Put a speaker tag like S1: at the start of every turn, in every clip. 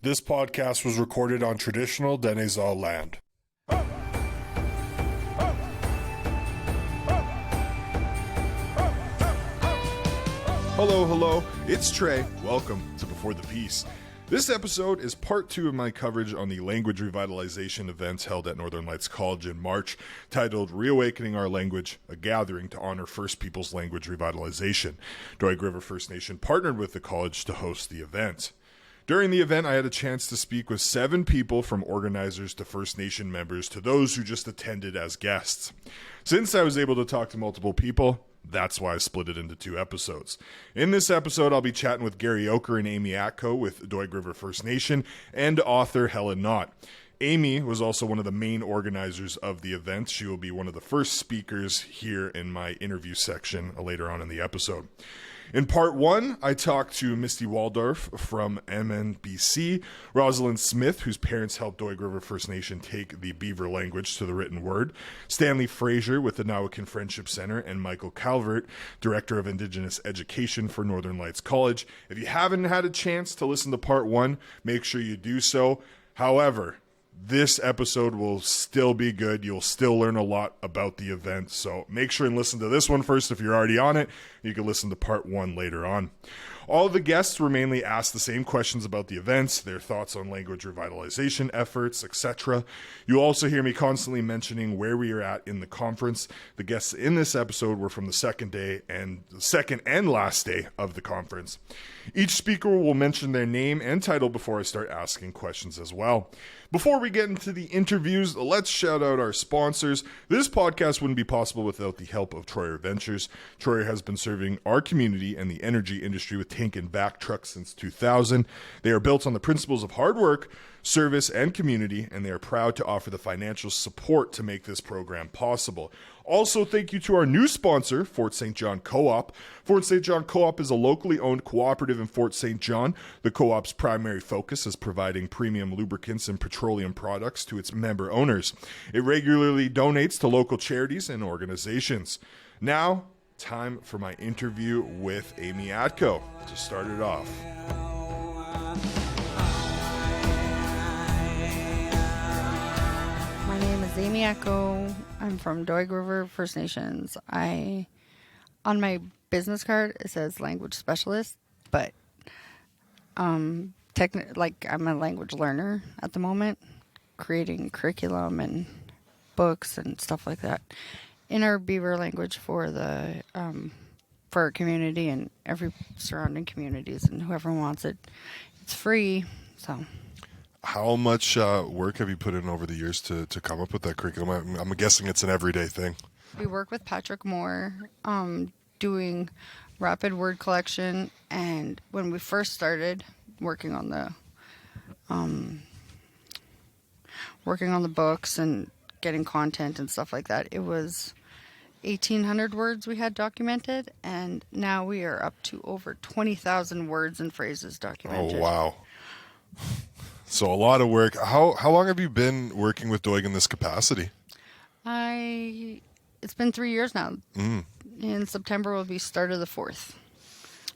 S1: This podcast was recorded on traditional Denizal land.
S2: Hello, it's Trey. Welcome to Before the Peace. This episode is part 2 of my coverage on the language revitalization events held at Northern Lights College in March, titled Reawakening Our Language, a gathering to honor First Peoples language revitalization. Doig River First Nation partnered with the college to host the event. During the event, I had a chance to speak with 7 people, from organizers to First Nation members to those who just attended as guests. Since I was able to talk to multiple people, that's why I split it into 2 episodes. In this episode, I'll be chatting with Gary Oker and Amy Acko with Doig River First Nation and author Helen Knott. Amy was also one of the main organizers of the event. She will be one of the first speakers here in my interview section later on in the episode. In part 1, I talked to Misty Waldorf from MNBC, Rosalind Smith, whose parents helped Doig River First Nation take the Beaver language to the written word, Stanley Fraser with the Nawakin Friendship Center, and Michael Calvert, Director of Indigenous Education for Northern Lights College. If you haven't had a chance to listen to part 1, make sure you do so. However, this episode will still be good. You'll still learn a lot about the event. So make sure and listen to this one first if you're already on it. You can listen to part 1 later on. All of the guests were mainly asked the same questions about the events, their thoughts on language revitalization efforts, etc. You'll also hear me constantly mentioning where we are at in the conference. The guests in this episode were from the second and last day of the conference. Each speaker will mention their name and title before I start asking questions as well. Before we get into the interviews, let's shout out our sponsors. This podcast wouldn't be possible without the help of Troyer Ventures. Troyer has been serving our community and the energy industry with tank and vac trucks since 2000. They are built on the principles of hard work, service, and community, and they are proud to offer the financial support to make this program possible. Also, thank you to our new sponsor, Fort St. John Co-op. Fort St. John Co-op is a locally owned cooperative in Fort St. John. The co-op's primary focus is providing premium lubricants and petroleum products to its member owners. It regularly donates to local charities and organizations. Now, time for my interview with Amy Acko to start it off.
S3: My name is Amy Acko. I'm from Doig River First Nations. On my business card it says language specialist, but I'm a language learner at the moment, creating curriculum and books and stuff like that in our Beaver language for our community and every surrounding communities, and whoever wants it, it's free. So.
S2: How much work have you put in over the years to come up with that curriculum? I'm guessing it's an everyday thing.
S3: We work with Patrick Moore, doing rapid word collection, and when we first started working on the books and getting content and stuff like that, it was 1,800 words we had documented, and now we are up to over 20,000 words and phrases documented.
S2: Oh, wow. So a lot of work. How long have you been working with Doig in this capacity?
S3: It's been 3 years now. In September will be start of the 4th.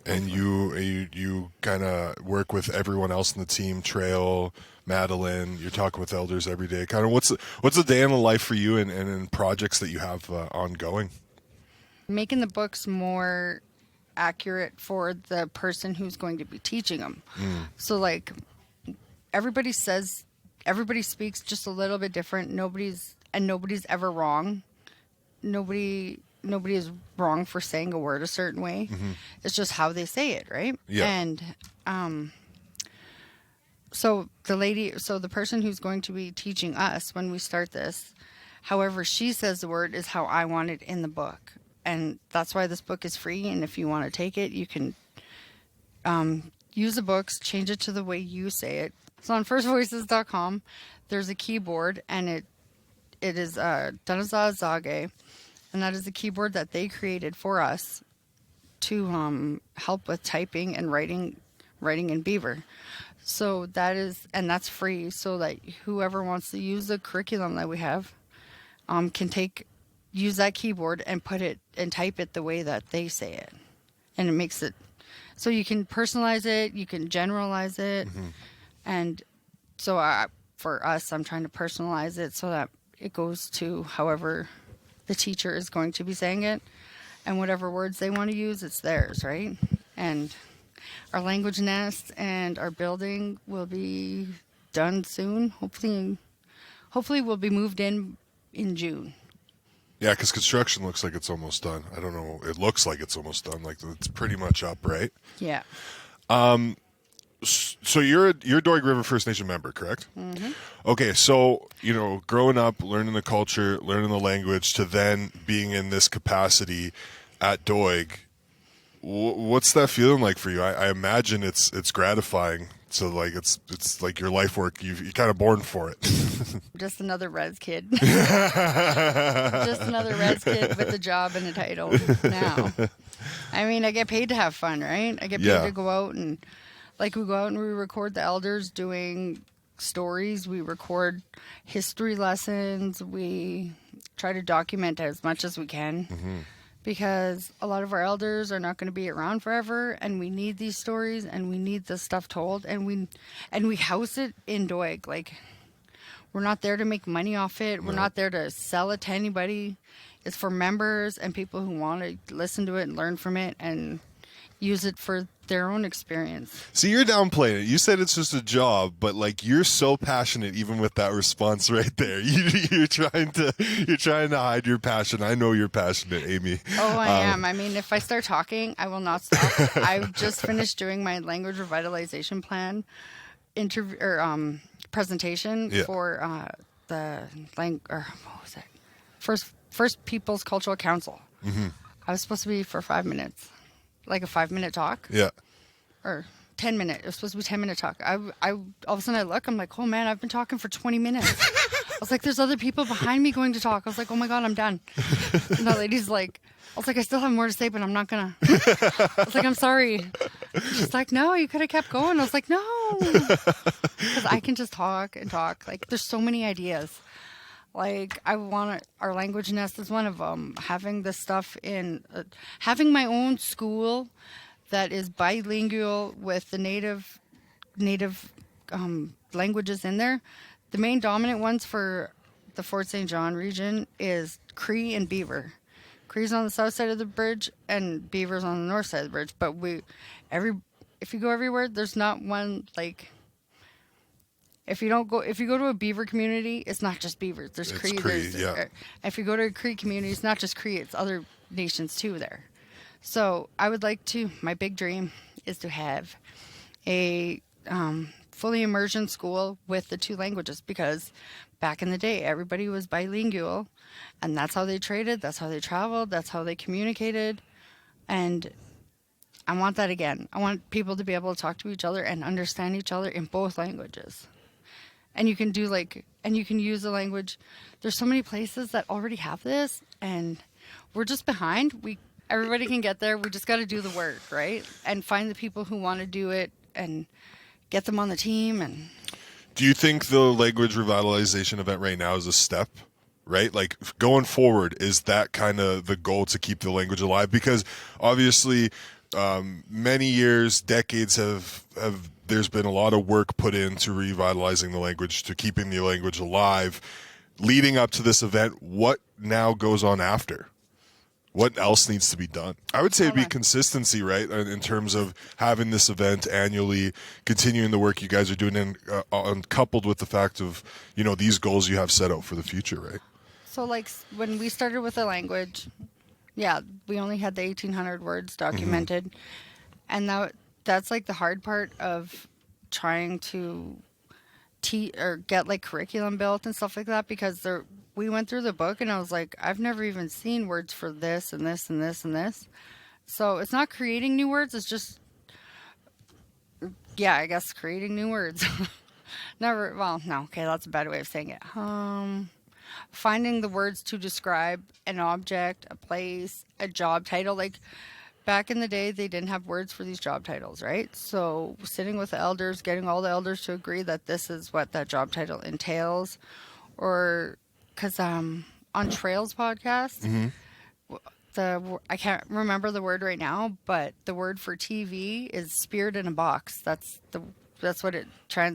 S2: And you kind of work with everyone else in the team, Trail, Madeline, you're talking with elders every day. Kind of what's a day in the life for you and in projects that you have ongoing?
S3: Making the books more accurate for the person who's going to be teaching them. So like everybody speaks just a little bit different. Nobody's ever wrong. Nobody is wrong for saying a word a certain way. It's just how they say it, right?
S2: Yeah.
S3: And so the person who's going to be teaching us when we start this, however she says the word is how I want it in the book. And that's why this book is free. And if you want to take it, you can use the books, change it to the way you say it. So on firstvoices.com, there's a keyboard, and it is Danazaa Zage, and that is the keyboard that they created for us to help with typing and writing in Beaver. So that's free, so that whoever wants to use the curriculum that we have can use that keyboard and put it and type it the way that they say it. And it makes it so you can personalize it, you can generalize it. And so for us, I'm trying to personalize it so that it goes to however the teacher is going to be saying it, and whatever words they want to use, it's theirs, right? And our language nest and our building will be done soon. Hopefully we'll be moved in June.
S2: Yeah, because construction looks like it's almost done. I don't know. It looks like it's almost done. Like it's pretty much up, right?
S3: Yeah.
S2: So you're a Doig River First Nation member, correct? Mm-hmm. Okay, so growing up, learning the culture, learning the language, to then being in this capacity at Doig, what's that feeling like for you? I imagine it's gratifying. So like it's like your life work. You're kind of born for it.
S3: Just another res kid. Just another res kid with a job and a title now. I mean, I get paid to have fun, right? I get paid to go out and we go out and we record the elders doing stories. We record history lessons. We try to document as much as we can. Mm-hmm. Because a lot of our elders are not going to be around forever, and we need these stories, and we need this stuff told, and we house it in Doig. Like, we're not there to make money off it. We're not there to sell it to anybody. It's for members and people who want to listen to it and learn from it and use it for their own experience.
S2: See, you're downplaying it. You said it's just a job, but like you're so passionate even with that response right there. You're trying to hide your passion. I know you're passionate, Amy.
S3: Oh, I am. I mean, if I start talking, I will not stop. I just finished doing my language revitalization plan presentation for the what was it? First People's Cultural Council. Mm-hmm. I was supposed to be for 5 minutes. Like a 5-minute talk.
S2: Yeah.
S3: Or 10 minute. It was supposed to be 10-minute talk. I all of a sudden I look, I'm like, oh man, I've been talking for 20 minutes. I was like, there's other people behind me going to talk. I was like, oh my God, I'm done. And the lady's like, I was like, I still have more to say, but I'm not gonna. I was like, I'm sorry. She's like, no, you could have kept going. I was like, no. Because I can just talk and talk. Like, there's so many ideas. Like, our language nest is one of them. Having this stuff having my own school that is bilingual with the native languages in there. The main dominant ones for the Fort St. John region is Cree and Beaver. Cree's on the south side of the bridge and Beaver's on the north side of the bridge. But if you go everywhere, there's not one like. If you go to a Beaver community, it's not just Beavers. There's Cree. If you go to a Cree community, it's not just Cree. It's other nations too there. So I would like my big dream is to have a fully immersion school with the two languages, because back in the day, everybody was bilingual, and that's how they traded, that's how they traveled, that's how they communicated. And I want that again. I want people to be able to talk to each other and understand each other in both languages. And you can use the language. There's so many places that already have this, and we're just behind. Everybody can get there. We just got to do the work, right? And find the people who want to do it and get them on the team. And
S2: do you think the language revitalization event right now is a step, right? Like going forward, is that kind of the goal to keep the language alive? Because obviously, many years, decades have there's been a lot of work put into revitalizing the language, to keeping the language alive. Leading up to this event, what now goes on after? What else needs to be done? I would say it'd be consistency, right? In terms of having this event annually, continuing the work you guys are doing, and coupled with the fact of, these goals you have set out for the future, right?
S3: So like when we started with the language, we only had the 1,800 words documented. Mm-hmm. And that's like the hard part of trying to get like curriculum built and stuff like that, because we went through the book and I was like, I've never even seen words for this and this and this and this. So it's not creating new words. It's just, I guess creating new words. That's a bad way of saying it. Finding the words to describe an object, a place, a job title. Like back in the day, they didn't have words for these job titles, right? So sitting with the elders, getting all the elders to agree that this is what that job title entails. Or because on Trails podcast, mm-hmm. I can't remember the word right now, but the word for TV is spirit in a box. That's That's what it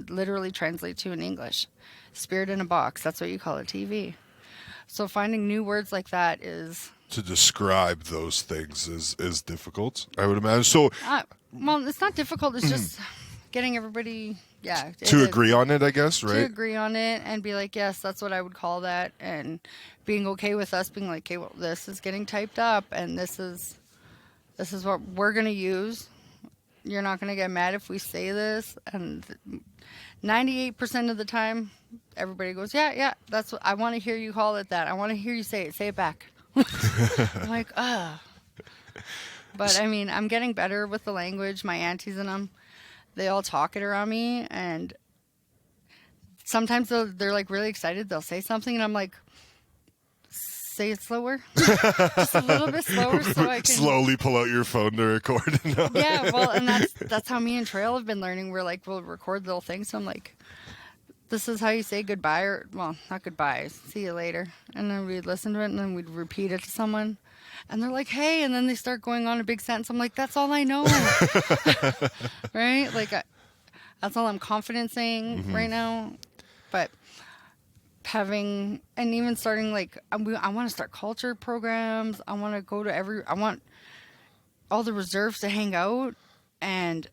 S3: literally translates to in English. Spirit in a box. That's what you call a TV. So finding new words like that is...
S2: To describe those things is difficult, I would imagine. So
S3: well, it's not difficult. It's just getting everybody,
S2: to agree on it, I guess, right?
S3: To agree on it and be like, yes, that's what I would call that, and being okay with us being like, okay, well, this is getting typed up, and this is what we're gonna use. You're not gonna get mad if we say this, and 98% of the time, everybody goes, yeah, that's what I want to hear you call it. That I want to hear you say it. Say it back. I'm like, But I mean, I'm getting better with the language. My aunties and them, they all talk it around me, and sometimes they're like really excited. They'll say something, and I'm like, say it slower, just a little bit slower, so I can
S2: slowly pull out your phone to record.
S3: Yeah, well, and that's how me and Trail have been learning. We're like, we'll record little things. So I'm like, this is how you say goodbye, or, well, not goodbye, see you later. And then we'd listen to it, and then we'd repeat it to someone. And they're like, hey, and then they start going on a big sentence. I'm like, that's all I know. Right? Like, that's all I'm confident saying right now. But having, and even starting, like, I want to start culture programs. I want to go to I want all the reserves to hang out. And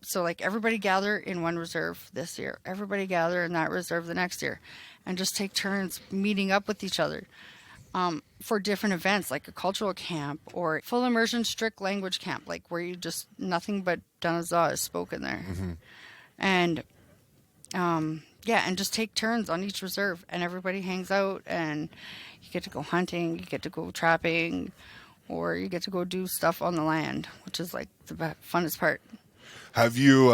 S3: so, like, everybody gather in one reserve this year. Everybody gather in that reserve the next year. And just take turns meeting up with each other for different events, like a cultural camp or full immersion strict language camp, like where you just, nothing but Danaza is spoken there. And, and just take turns on each reserve. And everybody hangs out, and you get to go hunting, you get to go trapping, or you get to go do stuff on the land, which is, like, the funnest part.
S2: Have you,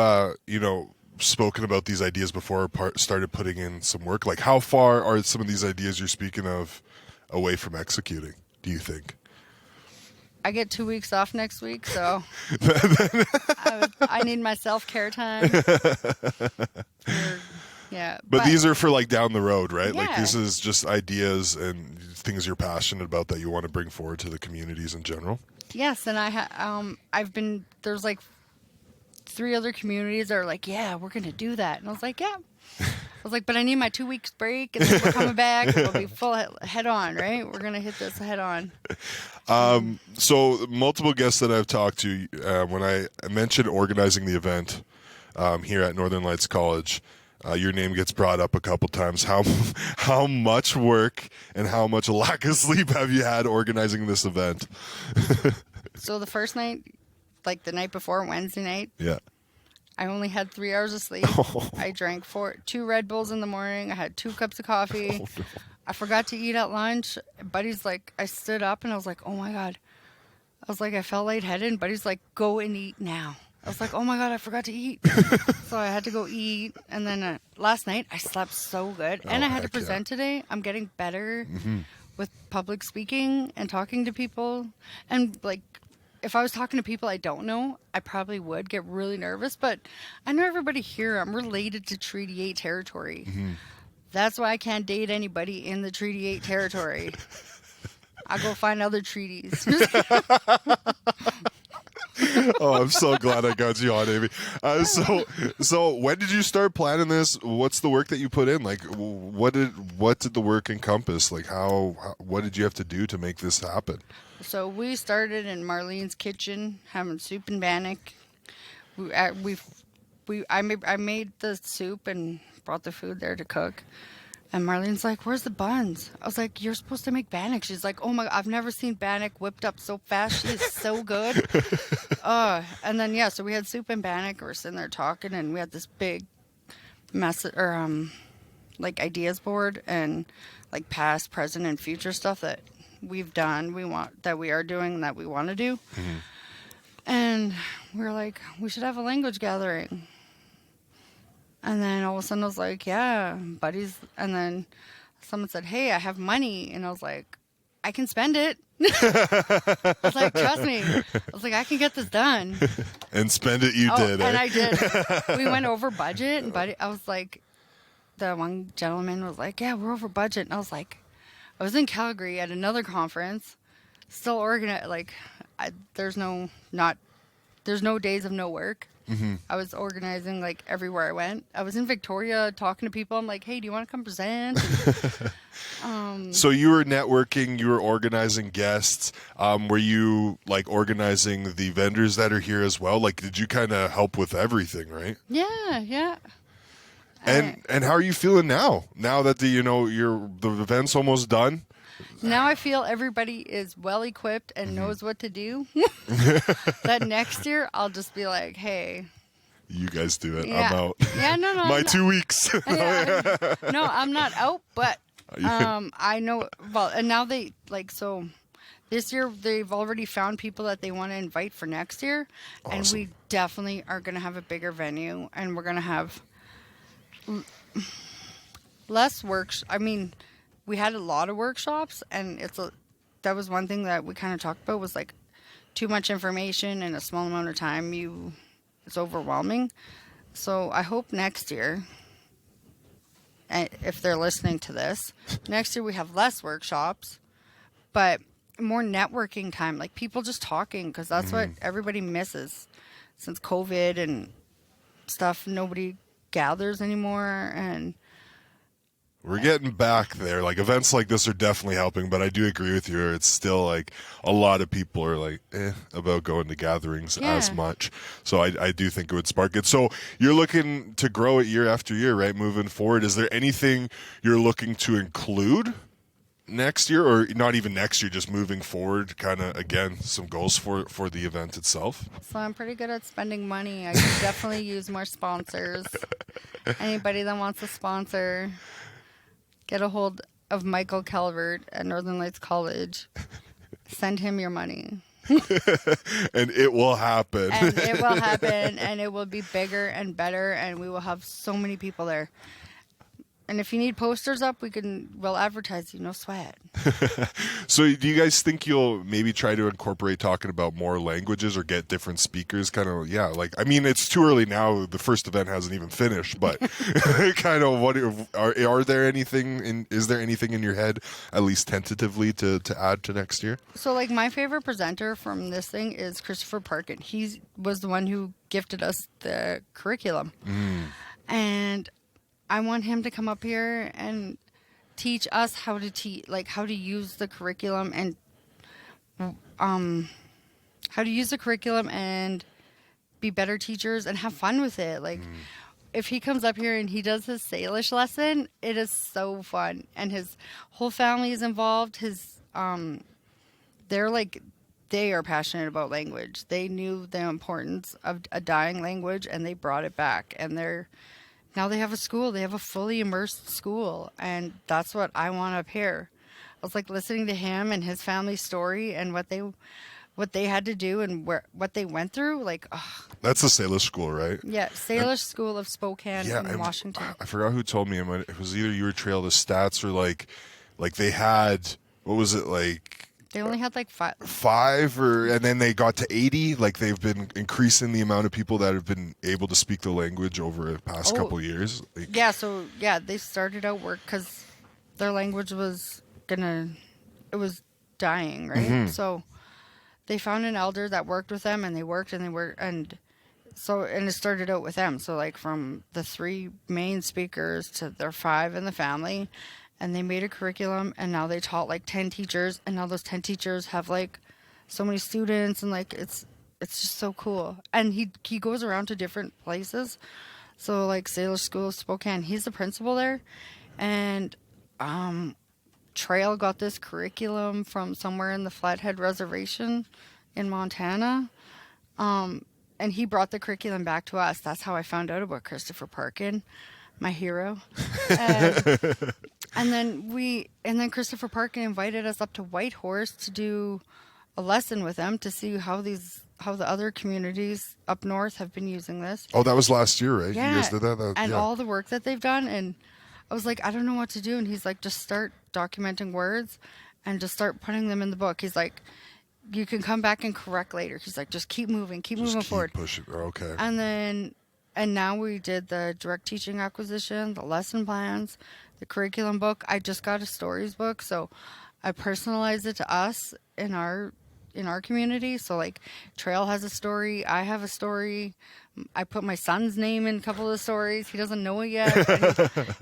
S2: spoken about these ideas before, started putting in some work? Like, how far are some of these ideas you're speaking of away from executing, do you think?
S3: I get 2 weeks off next week, so I need my self-care time.
S2: But these are for, like, down the road, right?
S3: Yeah.
S2: Like, this is just ideas and things you're passionate about that you want to bring forward to the communities in general?
S3: Yes, and there's, like, 3 other communities that are like, yeah, we're going to do that. And I was like, yeah. I was like, but I need my 2 weeks break, and then we're coming back, and we'll be full head on, right? We're going to hit this head on.
S2: So multiple guests that I've talked to, when I mentioned organizing the event here at Northern Lights College, your name gets brought up a couple times. How much work and how much lack of sleep have you had organizing this event?
S3: So the first night, like the night before, Wednesday night, I only had 3 hours of sleep. I drank 2 Red Bulls in the morning. I had 2 cups of coffee. No. I forgot to eat at lunch. Buddy's like, I stood up and I was like, oh my God. I was like, I felt lightheaded. And Buddy's like, go and eat now. I was like, oh my God, I forgot to eat. So I had to go eat. And then last night I slept so good. And I had to present today. I'm getting better with public speaking and talking to people. And, like, if I was talking to people I don't know, I probably would get really nervous. But I know everybody here. I'm related to Treaty 8 territory. That's why I can't date anybody in the Treaty 8 territory. I go find other treaties.
S2: Oh, I'm so glad I got you on, Amy. So when did you start planning this? What's the work that you put in? Like, what did the work encompass? Like, what did you have to do to make this happen?
S3: So we started in Marlene's kitchen having soup and bannock. I made the soup and brought the food there to cook. And Marlene's like, where's the buns? I was like, you're supposed to make bannock. She's like, oh my God, I've never seen bannock whipped up so fast. She is so good. And then, so we had soup and bannock. We're sitting there talking, and we had this big like ideas board and like past, present, and future stuff that we've done, we are doing, that we want to do. And we were like, we should have a language gathering. And then all of a sudden I was like, yeah, buddies. And then someone said, hey, I have money. And I was like, I can spend it. I was like, trust me. I was like, I can get this done.
S2: And spend it you did.
S3: And I did. We went over budget. And I was like, the one gentleman was like, yeah, we're over budget. And I was like, I was in Calgary at another conference, still organized. Like, there's no days of no work. I was organizing like everywhere I went. I was in Victoria talking to people. I'm like, hey, do you want to come present?
S2: So you were networking, you were organizing guests. Were you like organizing the vendors that are here as well? Like, did you kind of help with everything, right?
S3: Yeah.
S2: And how are you feeling now? Now that the event's almost done.
S3: Now I feel everybody is well equipped and knows what to do. That next year I'll just be like, hey,
S2: You guys do it.
S3: yeah.
S2: I'm out.
S3: Yeah, no.
S2: My 2 weeks.
S3: Yeah, no, I'm not out, but I know. Well, and now they so this year they've already found people that they want to invite for next year, and
S2: Awesome.
S3: we definitely are going to have a bigger venue, and we're going to have less works. I mean, we had a lot of workshops, and that was one thing that we kind of talked about was like too much information in a small amount of time. It's overwhelming. So I hope next year, and if they're listening to this, next year we have less workshops, but more networking time, like people just talking, because that's what everybody misses since COVID and stuff. Nobody gathers anymore, and
S2: We're getting back there. Like, events like this are definitely helping, but I do agree with you. It's still like a lot of people are like about going to gatherings as much. So I do think it would spark it. So you're looking to grow it year after year, right? Moving forward, is there anything you're looking to include next year, or not even next year, just moving forward? Kind of again, some goals for the event itself.
S3: so I'm pretty good at spending money. I could definitely use more sponsors. Anybody that wants a sponsor, get a hold of Michael Calvert at Northern Lights College. Send him your money.
S2: And it will happen.
S3: And it will happen, and it will be bigger and better, and we will have so many people there. And if you need posters up, we'll advertise you, no sweat.
S2: So do you guys think you'll maybe try to incorporate talking about more languages or get different speakers? Kind of, I mean, it's too early now. The first event hasn't even finished, but kind of are there anything is there anything in your head, at least tentatively, to add to next year?
S3: So, like, my favorite presenter from this thing is Christopher Parkin. He was the one who gifted us the curriculum. And I want him to come up here and teach us how to use the curriculum and be better teachers and have fun with it. Like, if he comes up here and he does his Salish lesson, it is so fun, and his whole family is involved. They are passionate about language. They knew the importance of a dying language, and they brought it back, and now they have a school. They have a fully immersed school, and that's what I want up here. I was like listening to him and his family's story and what they had to do and what they went through. Like,
S2: That's the Salish school, right?
S3: yeah, Salish School of Spokane in Washington.
S2: I forgot who told me. It was either you or Trail the stats, or like they had, what was it, like
S3: They only had like 5.
S2: And then they got to 80. Like, they've been increasing the amount of people that have been able to speak the language over the past couple of years. Like,
S3: They started out work because their language was dying, right? So they found an elder that worked with them, and they worked, and it started out with them. So, like, from the 3 main speakers to their 5 in the family, and they made a curriculum, and now they taught like 10 teachers, and now those 10 teachers have like so many students, and like it's just so cool. And he goes around to different places. So, like, Salish School of Spokane, he's the principal there, and Trail got this curriculum from somewhere in the Flathead Reservation in Montana. And he brought the curriculum back to us. That's how I found out about Christopher Parkin, my hero. And then Christopher Parkin invited us up to Whitehorse to do a lesson with them to see how the other communities up north have been using this.
S2: oh, that was last year, right?
S3: Yeah.
S2: You guys did that?
S3: And all the work that they've done. And I was like, I don't know what to do. And he's like, just start documenting words and just start putting them in the book. He's like, you can come back and correct later. He's like, just keep moving forward.
S2: Pushing. Okay.
S3: And now we did the direct teaching acquisition, the lesson plans, the curriculum book. I just got a stories book, so I personalized it to us in our in our community. So like Trail has a story, I have a story. I put my son's name in a couple of the stories. He doesn't know it yet.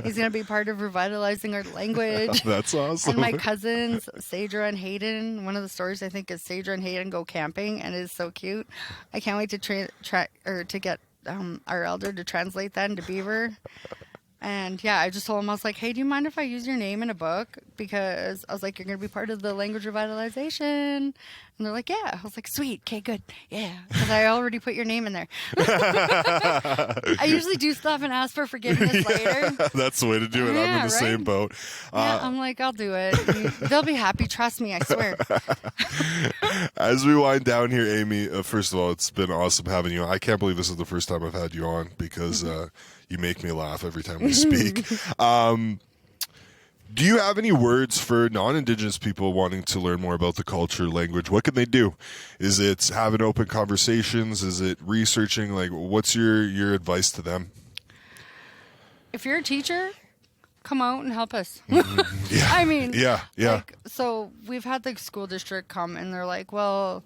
S3: He's going to be part of revitalizing our language.
S2: That's awesome.
S3: And my cousins, Sadra and Hayden, one of the stories I think is Sadra and Hayden go camping, and it is so cute. I can't wait to get our elder to translate that into Beaver. And yeah, I just told him, I was like, hey, do you mind if I use your name in a book? Because I was like, you're going to be part of the language revitalization. And they're like, yeah. I was like, sweet. Okay, good. Yeah. Because I already put your name in there. I usually do stuff and ask for forgiveness later.
S2: That's the way to do it.
S3: Yeah,
S2: I'm in the
S3: right?
S2: same boat.
S3: Yeah, I'm like, I'll do it. They'll be happy. Trust me. I swear.
S2: As we wind down here, Amy, first of all, it's been awesome having you. I can't believe this is the first time I've had you on because you make me laugh every time we speak. Do you have any words for non-Indigenous people wanting to learn more about the culture, language? What can they do? Is it having open conversations? Is it researching? Like, what's your advice to them?
S3: If you're a teacher, come out and help us.
S2: Yeah.
S3: I mean,
S2: yeah.
S3: Like, so we've had the school district come and they're like, well,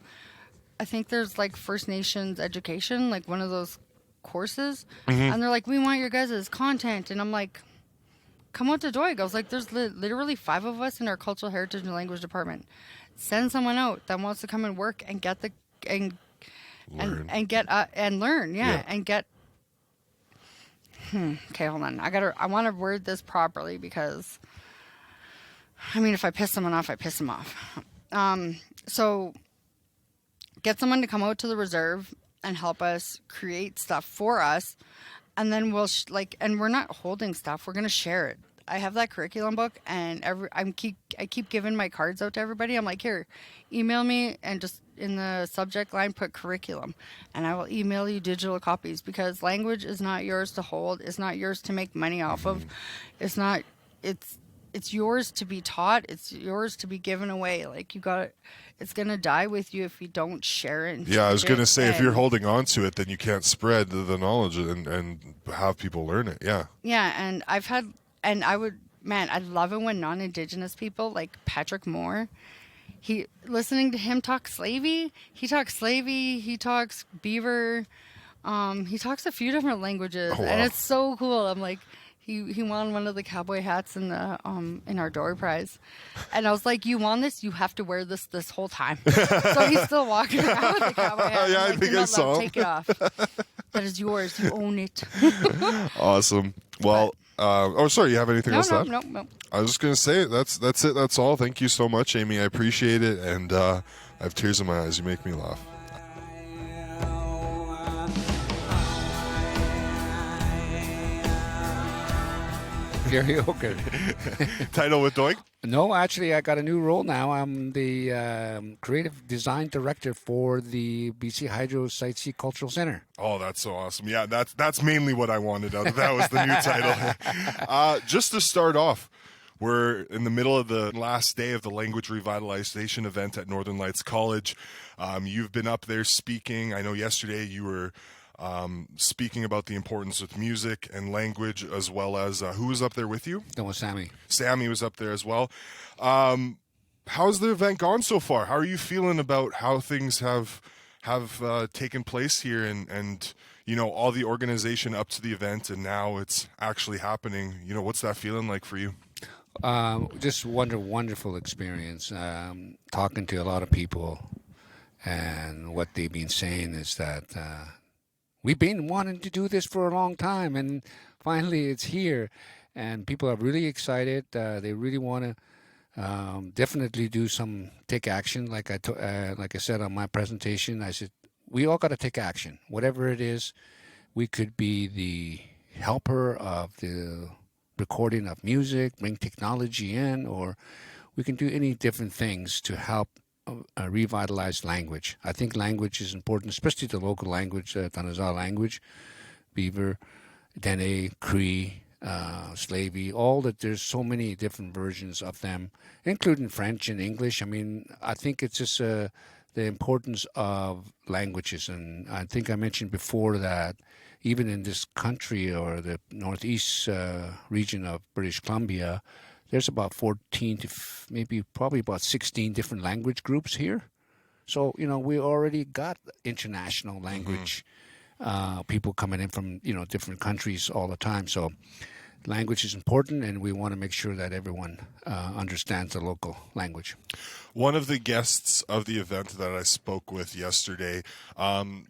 S3: I think there's like First Nations education, like one of those courses. And they're like, we want your guys' content. And I'm like, come out to Doig. I was like, there's literally 5 of us in our cultural heritage and language department. Send someone out that wants to come and work and get the and
S2: Learn.
S3: and get and learn,
S2: Yeah.
S3: and get. Okay, hold on. I want to word this properly because, I mean, if I piss someone off, I piss them off. So get someone to come out to the reserve and help us create stuff for us. And then we'll and we're not holding stuff. We're gonna share it. I have that curriculum book, and I keep giving my cards out to everybody. I'm like, here, email me, and just in the subject line put curriculum, and I will email you digital copies because language is not yours to hold. It's not yours to make money off of. It's not. It's yours to be taught. It's yours to be given away. Like it's gonna die with you if you don't share it.
S2: Yeah, I was going to say, if you're holding on to it, then you can't spread the knowledge and have people learn it. Yeah.
S3: Yeah, and I love it when non-Indigenous people like Patrick Moore, listening to him talk Slavey, he talks Beaver, he talks a few different languages,
S2: Oh, wow.
S3: and it's so cool. I'm like, he won one of the cowboy hats in the in our Dory prize, and I was like, you won this, you have to wear this whole time. So he's still walking around with the cowboy hat.
S2: Yeah,
S3: I'm
S2: I
S3: like,
S2: think
S3: "You're
S2: I
S3: not
S2: saw
S3: allowed to
S2: him."
S3: Take it off. That is yours. You own it.
S2: Awesome. Well, sorry, you have anything else to add?
S3: No.
S2: I was just going to say, that's it. That's all. Thank you so much, Amy. I appreciate it. And I have tears in my eyes. You make me laugh.
S4: Gary Oker.
S2: Title with Doig?
S4: No, actually, I got a new role now. I'm the creative design director for the BC Hydro Site C Cultural Center.
S2: Oh, that's so awesome. Yeah, that's mainly what I wanted out of that was the new title. Just to start off, we're in the middle of the last day of the language revitalization event at Northern Lights College. You've been up there speaking. I know yesterday you were speaking about the importance of music and language, as well as who was up there with you?
S4: That was Sammy.
S2: Sammy was up there as well. How's the event gone so far? How are you feeling about how things have taken place here and you know, all the organization up to the event and now it's actually happening? You know, what's that feeling like for you?
S4: Just wonderful experience. Talking to a lot of people, and what they've been saying is that we've been wanting to do this for a long time, and finally it's here. And people are really excited. They really want to definitely take action. Like I said on my presentation, I said we all got to take action. Whatever it is, we could be the helper of the recording of music, bring technology in, or we can do any different things to help revitalize language. I think language is important, especially the local language, Tanazal language, Beaver, Dene, Cree, Slavey, all that. There's so many different versions of them, including French and English. I mean, I think it's just the importance of languages. And I think I mentioned before that even in this country or the northeast region of British Columbia, there's about 14 to probably about 16 different language groups here. So, we already got international language people coming in from, different countries all the time. So language is important, and we want to make sure that everyone understands the local language.
S2: One of the guests of the event that I spoke with yesterday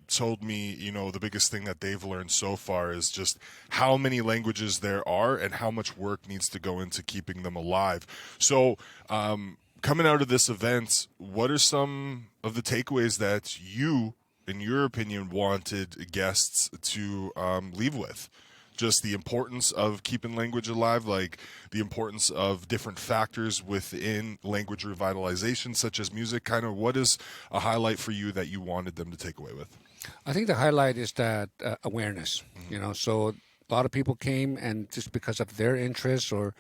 S2: told me, the biggest thing that they've learned so far is just how many languages there are and how much work needs to go into keeping them alive. So, coming out of this event, what are some of the takeaways that you, in your opinion, wanted guests to leave with? Just the importance of keeping language alive, like the importance of different factors within language revitalization, such as music. Kind of what is a highlight for you that you wanted them to take away with?
S4: I think the highlight is that awareness, so a lot of people came, and just because of their interests or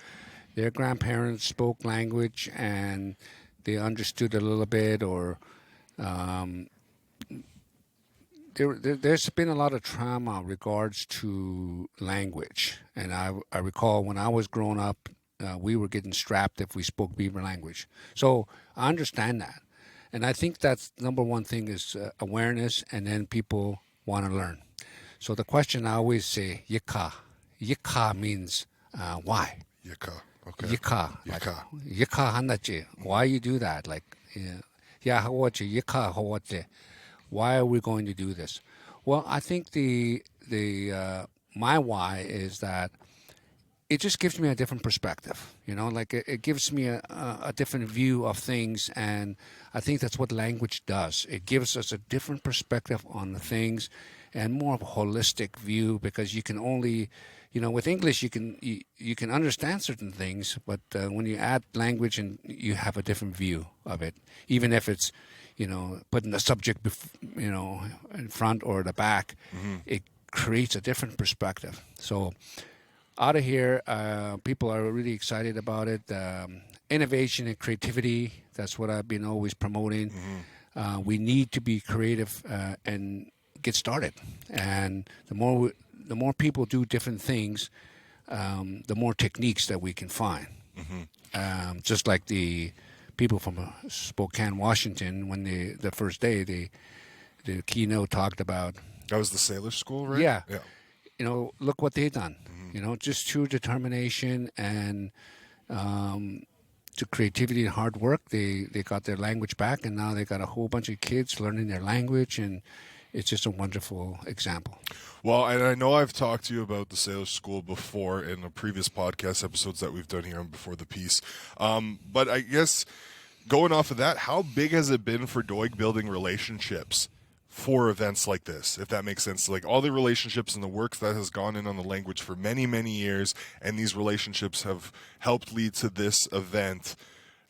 S4: their grandparents spoke language and they understood a little bit, or there's been a lot of trauma regards to language. And I recall when I was growing up, we were getting strapped if we spoke Beaver language. So I understand that. And I think that's number one thing is awareness, and then people want to learn. So the question I always say, yika. Yika means why.
S2: Yika. Okay.
S4: Yika.
S2: Yika.
S4: Yika hanachi. Why you do that? Like, yeah, hawachi, yika hawachi. Why are we going to do this? Well, I think the my why is that it just gives me a different perspective. Like it gives me a different view of things, and I think that's what language does. It gives us a different perspective on the things, and more of a holistic view, because you can only, with English you can understand certain things, but when you add language and you have a different view of it, even if it's putting the subject, in front or the back, it creates a different perspective. So out of here, people are really excited about it. Innovation and creativity, that's what I've been always promoting. We need to be creative and get started. And the more people do different things, the more techniques that we can find. Just like the people from Spokane, Washington, when the first day, the keynote talked about.
S2: That was the Sailor School, right?
S4: Yeah. Look what they've done. Just through determination and to creativity and hard work, they got their language back, and now they got a whole bunch of kids learning their language, and it's just a wonderful example.
S2: Well, and I know I've talked to you about the Sailor School before in the previous podcast episodes that we've done here on Before the Peace. But I guess going off of that, how big has it been for Doig building relationships for events like this, if that makes sense? Like all the relationships and the work that has gone in on the language for many, many years, and these relationships have helped lead to this event.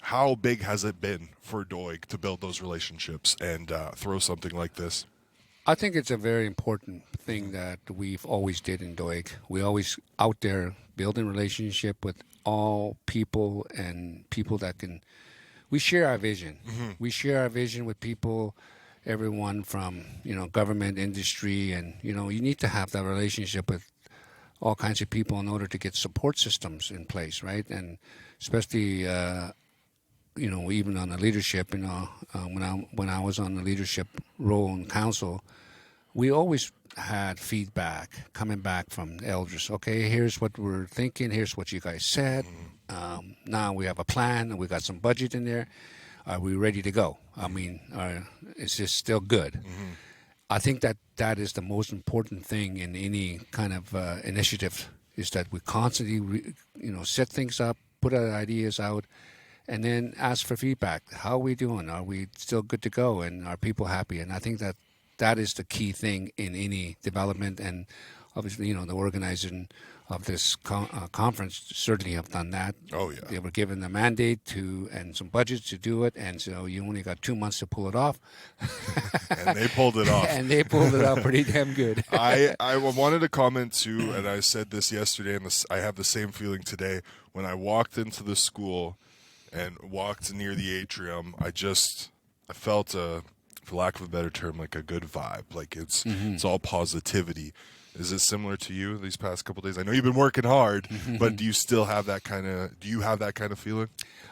S2: How big has it been for Doig to build those relationships and throw something like this?
S4: I think it's a very important thing that we've always did in Doig. We always out there building relationship with all people, and people that can. We share our vision. We share our vision with people, everyone from government, industry, and you need to have that relationship with all kinds of people in order to get support systems in place, right? And especially even on the leadership, when I was on the leadership role in council, we always had feedback coming back from elders. Okay, here's what we're thinking. Here's what you guys said. Now we have a plan, and we got some budget in there. Are we ready to go? I mean, is this still good? I think that is the most important thing in any kind of initiative, is that we constantly, set things up, put our ideas out, and then ask for feedback. How are we doing? Are we still good to go? And are people happy? And I think that is the key thing in any development. And obviously, the organizing of this conference certainly have done that.
S2: Oh, yeah.
S4: They were given the mandate and some budgets to do it. And so you only got 2 months to pull it off.
S2: And they pulled it off.
S4: And they pulled it off pretty damn good.
S2: I wanted to comment too, and I said this yesterday, and I have the same feeling today. When I walked into the school and walked near the atrium, I felt for lack of a better term, like a good vibe. Like it's all positivity. Is it similar to you these past couple of days? I know you've been working hard, but do you still have that kind of? Do you have that kind of feeling?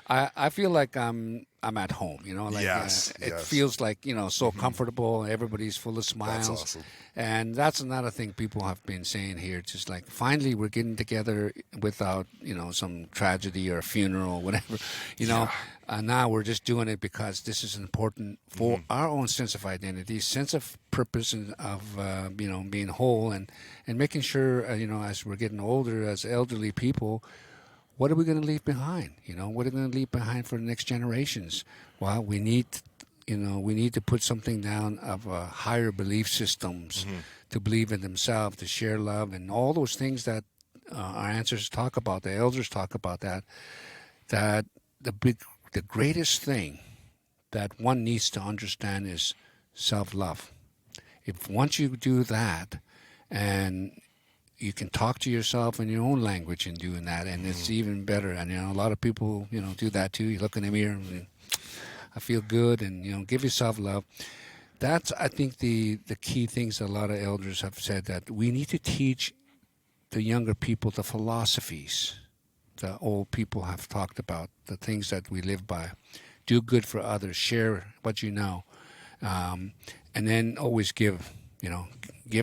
S4: I feel like I'm I'm at home. Like
S2: Yes,
S4: it
S2: yes.
S4: feels like so comfortable. Everybody's full of smiles.
S2: That's awesome.
S4: And that's another thing people have been saying here. Just like finally we're getting together without some tragedy or funeral or whatever. Now we're just doing it because this is important for our own sense of identity, sense of purpose, and of being whole, and making sure as we're getting older, as elderly people, what are we going to leave behind? What are we going to leave behind for the next generations? Well, we need to put something down of higher belief systems, to believe in themselves, to share love, and all those things that our ancestors talk about, the elders talk about. That the greatest thing that one needs to understand is self-love. If once you do that, and you can talk to yourself in your own language in doing that, and it's even better. And a lot of people do that too. You look in the mirror and I feel good, and give yourself love. That's, I think, the key things that a lot of elders have said, that we need to teach the younger people the philosophies the old people have talked about, the things that we live by. Do good for others, share what you know, and then always give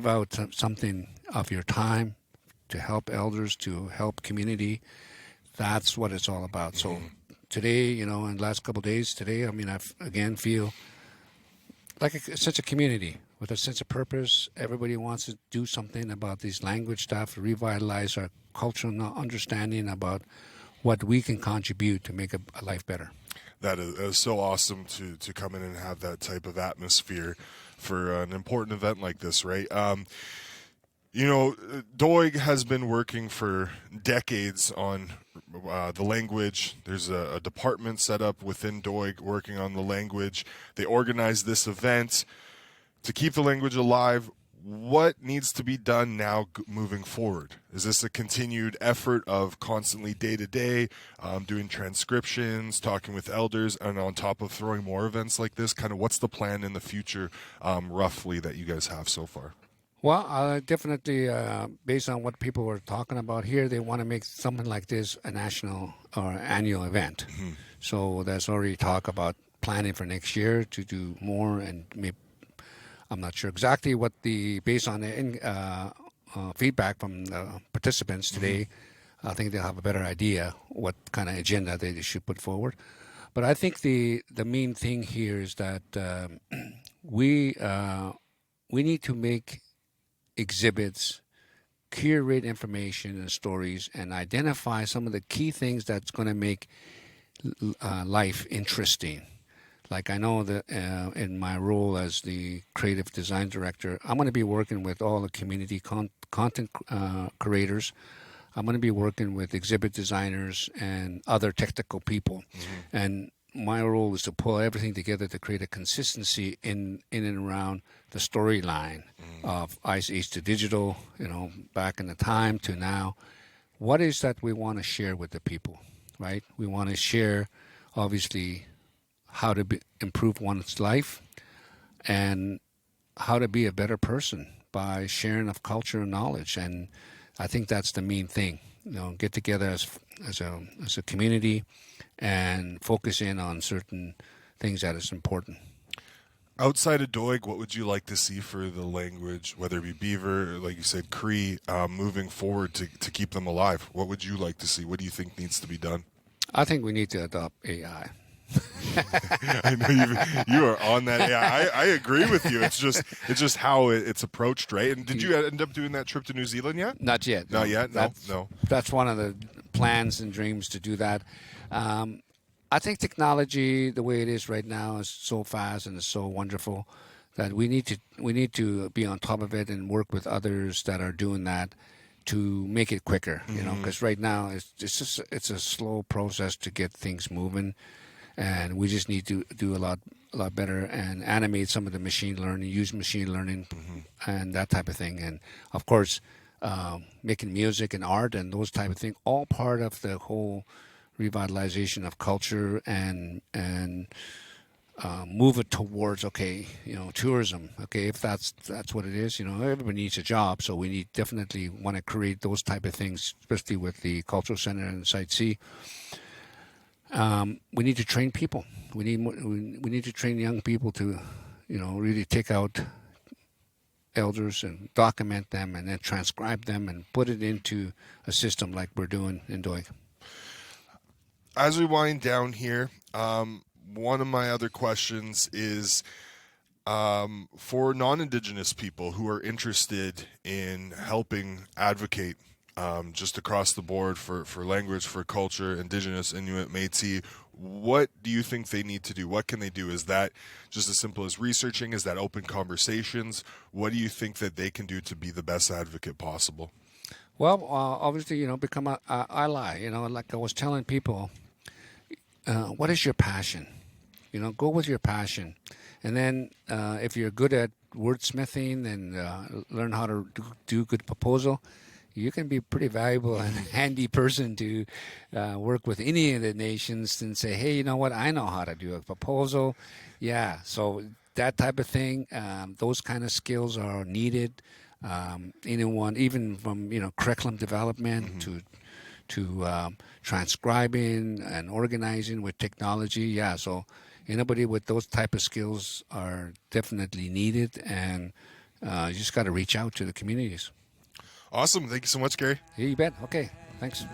S4: out something of your time to help elders, to help community. That's what it's all about. So today, in the last couple of days, today, I again feel like a sense of community with a sense of purpose. Everybody wants to do something about this language stuff, revitalize our cultural understanding about what we can contribute to make a life better.
S2: That is so awesome to come in and have that type of atmosphere for an important event like this, right? Doig has been working for decades on the language. There's a department set up within Doig working on the language. They organized this event to keep the language alive. What needs to be done now moving forward? Is this a continued effort of constantly day-to-day doing transcriptions, talking with elders, and on top of throwing more events like this? Kind of what's the plan in the future roughly that you guys have so far?
S4: Well, definitely, based on what people were talking about here, they want to make something like this a national or annual event. So there's already talk about planning for next year to do more, and maybe, I'm not sure exactly what based on the feedback from the participants today, I think they'll have a better idea what kind of agenda they should put forward. But I think the main thing here is that we need to make exhibits, curate information and stories, and identify some of the key things that's going to make life interesting. Like I know that in my role as the creative design director, I'm going to be working with all the community content creators. I'm going to be working with exhibit designers and other technical people. And my role is to pull everything together to create a consistency in and around the storyline of Ice Age to digital, back in the time to now. What is that we want to share with the people, right? We want to share, obviously, how to improve one's life and how to be a better person by sharing of culture and knowledge. And I think that's the main thing. Get together as a community and focus in on certain things that is important.
S2: Outside of Doig, what would you like to see for the language, whether it be Beaver or, like you said, Cree, moving forward to keep them alive? What would you like to see? What do you think needs to be done?
S4: I think we need to adopt AI.
S2: I know you are on that AI. I agree with you. It's just how it's approached, right? And did you end up doing that trip to New Zealand yet?
S4: Not yet.
S2: Not yet? No.
S4: That's one of the plans and dreams to do that. I think technology, the way it is right now, is so fast and is so wonderful that we need to be on top of it and work with others that are doing that to make it quicker. Because right now it's a slow process to get things moving, and we just need to do a lot better and animate some of the machine learning, use machine learning, and that type of thing. And of course, making music and art and those type of things, all part of the whole revitalization of culture and move it towards tourism. If that's what it is, everybody needs a job, so we definitely want to create those type of things, especially with the cultural center and Site C. We need to train people. We need to train young people to, really take out elders and document them and then transcribe them and put it into a system like we're doing in Doig.
S2: As we wind down here, one of my other questions is for non-Indigenous people who are interested in helping advocate just across the board for language, for culture, Indigenous, Inuit, Métis, what do you think they need to do? What can they do? Is that just as simple as researching? Is that open conversations? What do you think that they can do to be the best advocate possible?
S4: Well, obviously, become an ally. Like I was telling people, what is your passion? Go with your passion. And then if you're good at wordsmithing and learn how to do good proposal, you can be a pretty valuable and handy person to work with any of the nations and say, hey, you know what? I know how to do a proposal. Yeah, so that type of thing, those kind of skills are needed. Anyone, even from, curriculum development to transcribing and organizing with technology. Yeah, so anybody with those type of skills are definitely needed, and you just got to reach out to the communities.
S2: Awesome. Thank you so much, Gary.
S4: Yeah, you bet. Okay, thanks.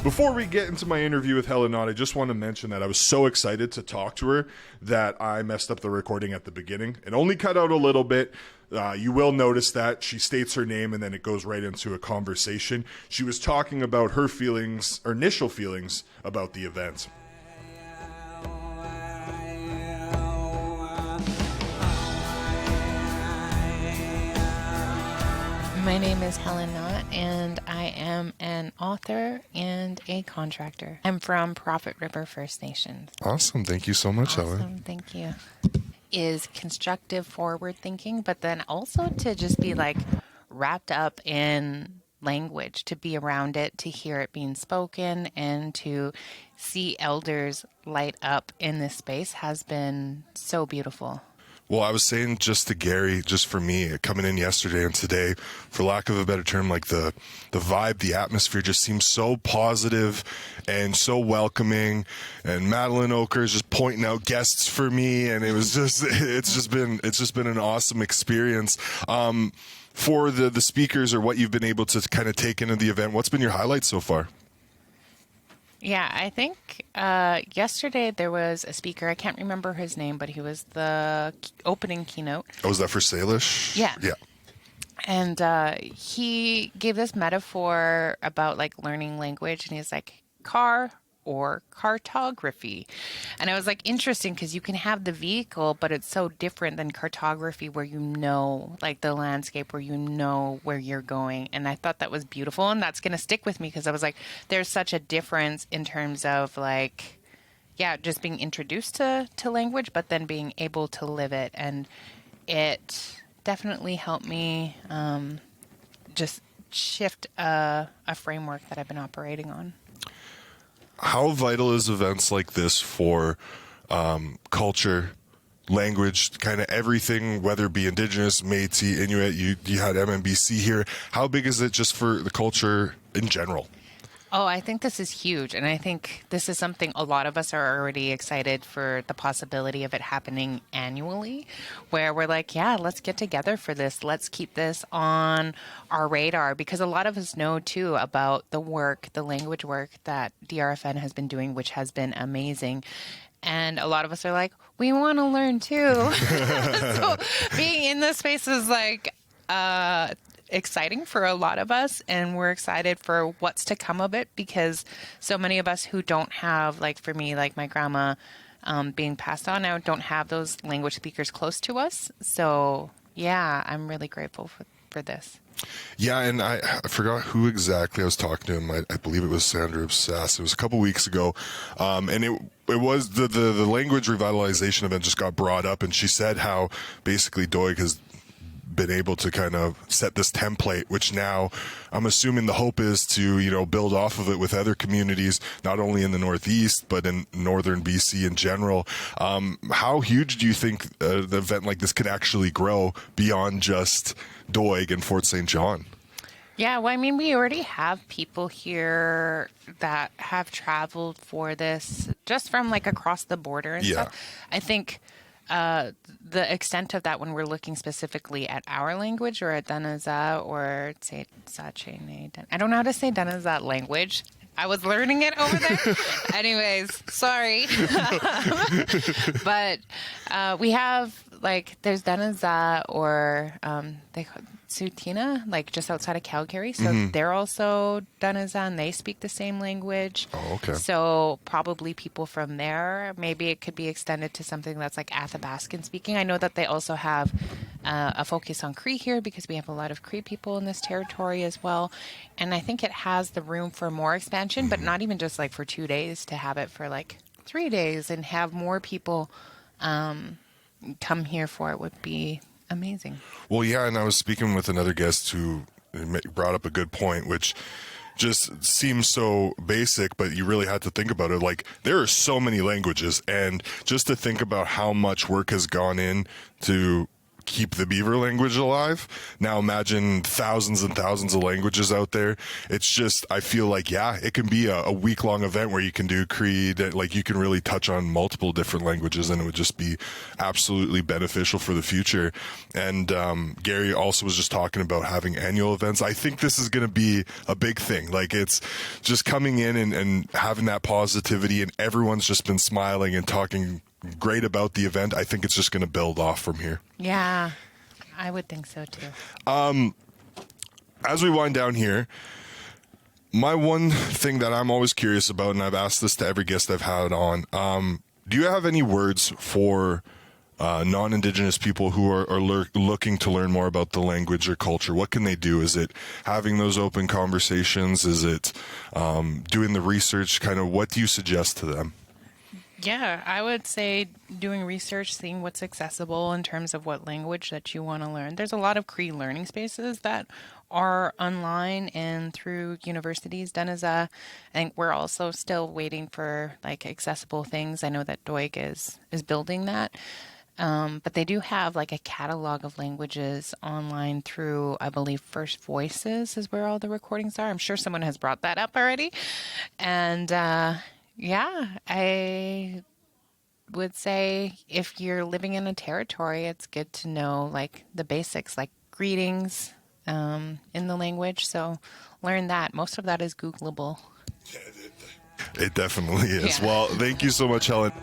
S2: Before we get into my interview with Helen Knott, I just want to mention that I was so excited to talk to her that I messed up the recording at the beginning. It only cut out a little bit. You will notice that she states her name and then it goes right into a conversation. She was talking about her feelings, or initial feelings, about the event.
S5: My name is Helen Knott, and I am an author and a contractor. I'm from Doig River First Nation.
S2: Awesome. Thank you so much, Helen.
S5: Awesome. Thank you. Is constructive forward thinking, but then also to just be like wrapped up in language, to be around it, to hear it being spoken, and to see elders light up in this space has been so beautiful.
S2: Well, I was saying just to Gary, just for me, coming in yesterday and today, for lack of a better term, like the vibe, the atmosphere just seems so positive and so welcoming. And Madeline Oker is just pointing out guests for me, and it's just been an awesome experience. For the speakers or what you've been able to kind of take into the event, what's been your highlight so far?
S5: Yeah, I think yesterday there was a speaker. I can't remember his name, but he was the opening keynote.
S2: Oh, was that for Salish?
S5: Yeah.
S2: Yeah.
S5: And he gave this metaphor about like learning language, and he's like, car or cartography. And I was like, interesting, because you can have the vehicle, but it's so different than cartography, where you know, like the landscape, where you know where you're going. And I thought that was beautiful, and that's going to stick with me, because I was like, there's such a difference in terms of like, yeah, just being introduced to language, but then being able to live it. And it definitely helped me just shift a framework that I've been operating on.
S2: How vital is events like this for culture, language, kind of everything, whether it be Indigenous, Métis, Inuit? You had MMBC here. How big is it just for the culture in general?
S5: Oh, I think this is huge. And I think this is something a lot of us are already excited for, the possibility of it happening annually, where we're like, yeah, let's get together for this. Let's keep this on our radar, because a lot of us know too about the work, the language work that DRFN has been doing, which has been amazing. And a lot of us are like, we want to learn too. So being in this space is like, exciting for a lot of us, and we're excited for what's to come of it, because so many of us who don't have, like for me, like my grandma being passed on now, don't have those language speakers close to us. So yeah, I'm really grateful for this.
S2: Yeah, and I forgot who exactly I was talking to him. I believe it was Sandra Obsess. It was a couple weeks ago, and it was the language revitalization event just got brought up, and she said how basically Doig has been able to kind of set this template, which now I'm assuming the hope is to, you know, build off of it with other communities, not only in the Northeast, but in northern BC in general. How huge do you think the event like this could actually grow beyond just Doig and Fort St. John?
S5: Yeah, well, I mean, we already have people here that have traveled for this just from like across the border and stuff. I think the extent of that when we're looking specifically at our language or at Danaza or I don't know how to say Danaza language. I was learning it over there. Anyways, sorry. But we have, like, there's Danaza or they call it Tsuut'ina, like just outside of Calgary. So they're also Danaza and they speak the same language.
S2: Oh, okay.
S5: So probably people from there. Maybe it could be extended to something that's like Athabascan speaking. I know that they also have a focus on Cree here because we have a lot of Cree people in this territory as well. And I think it has the room for more expansion, but not even just like for 2 days, to have it for like 3 days and have more people come here for it would be amazing.
S2: Well, yeah, and I was speaking with another guest who brought up a good point, which just seems so basic, but you really had to think about it. Like, there are so many languages, and just to think about how much work has gone in to keep the Beaver language alive. Now imagine thousands and thousands of languages out there. It's just, I feel like, yeah, it can be a week-long event where you can do Creed, like you can really touch on multiple different languages, and it would just be absolutely beneficial for the future. And Gary also was just talking about having annual events. I think this is going to be a big thing. Like, it's just coming in and having that positivity, and everyone's just been smiling and talking great about the event. I think it's just going to build off from here.
S5: Yeah, I would think so too.
S2: As we wind down here, my one thing that I'm always curious about, and I've asked this to every guest I've had on, do you have any words for non-Indigenous people who are looking to learn more about the language or culture? What can they do? Is it having those open conversations? Is it doing the research? Kind of, what do you suggest to them?
S5: Yeah, I would say doing research, seeing what's accessible in terms of what language that you want to learn. There's a lot of Cree learning spaces that are online and through universities. Danaza, I think we're also still waiting for like accessible things. I know that Doig is building that. But they do have like a catalog of languages online through, I believe, First Voices is where all the recordings are. I'm sure someone has brought that up already. And yeah, I would say if you're living in a territory, it's good to know like the basics, like greetings in the language. So learn that. Most of that is Googleable.
S2: It definitely is.
S5: Yeah.
S2: Well, thank you so much, Helen.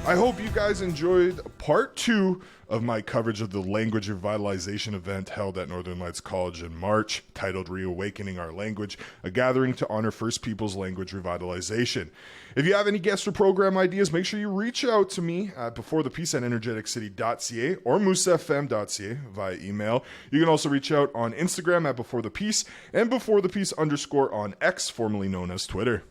S2: I hope you guys enjoyed part 2 of my coverage of the Language Revitalization event held at Northern Lights College in March, titled Reawakening Our Language, a gathering to honor First Peoples language revitalization. If you have any guest or program ideas, make sure you reach out to me at beforethepeace@energeticcity.ca or moosefm.ca via email. You can also reach out on Instagram at beforethepeace and beforethepeace_ on X, formerly known as Twitter.